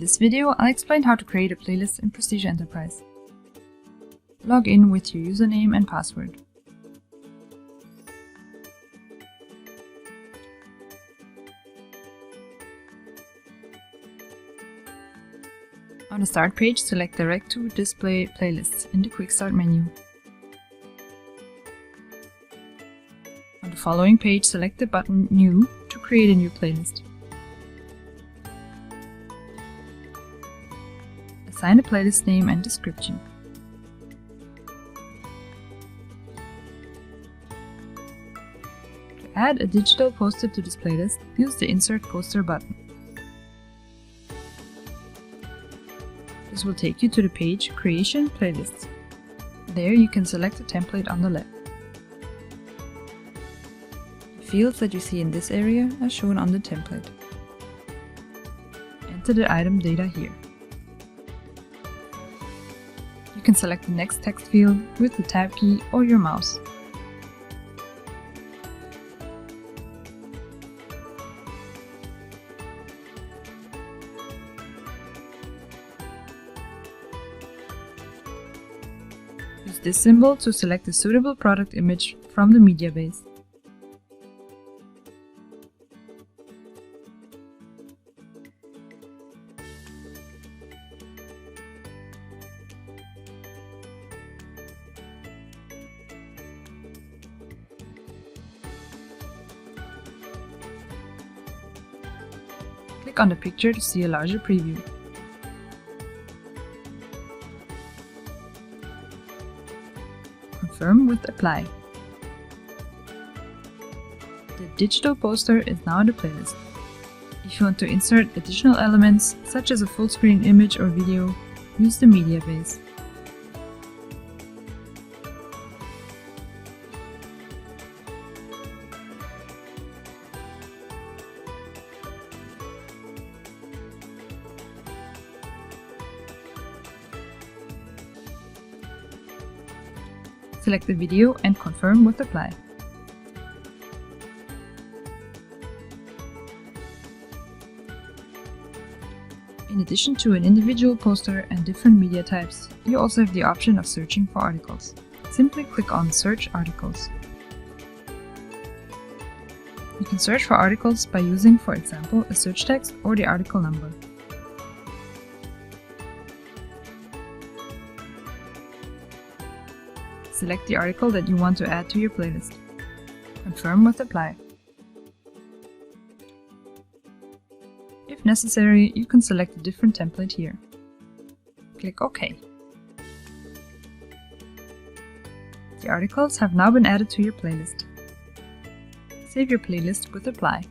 this video, I'll explain how to create a playlist in Prestige Enterprise. Log in with your username and password. On the Start page, select Direct to Display Playlists in the Quick Start menu. On the following page, select the button New to create a new playlist. Assign a playlist name and description. To add a digital poster to this playlist, use the Insert Poster button. This will take you to the page Creation Playlists. There you can select a template on the left. The fields that you see in this area are shown on the template. Enter the item data here. You can select the next text field with the Tab key or your mouse. Use this symbol to select a suitable product image from the media base. Click on the picture to see a larger preview. Confirm with Apply. The digital poster is now in the playlist. If you want to insert additional elements, such as a full screen image or video, use the media base. Select the video and confirm with Apply. In addition to an individual poster and different media types, you also have the option of searching for articles. Simply click on Search Articles. You can search for articles by using, for example, a search text or the article number. Select the article that you want to add to your playlist. Confirm with Apply. If necessary, you can select a different template here. Click OK. The articles have now been added to your playlist. Save your playlist with Apply.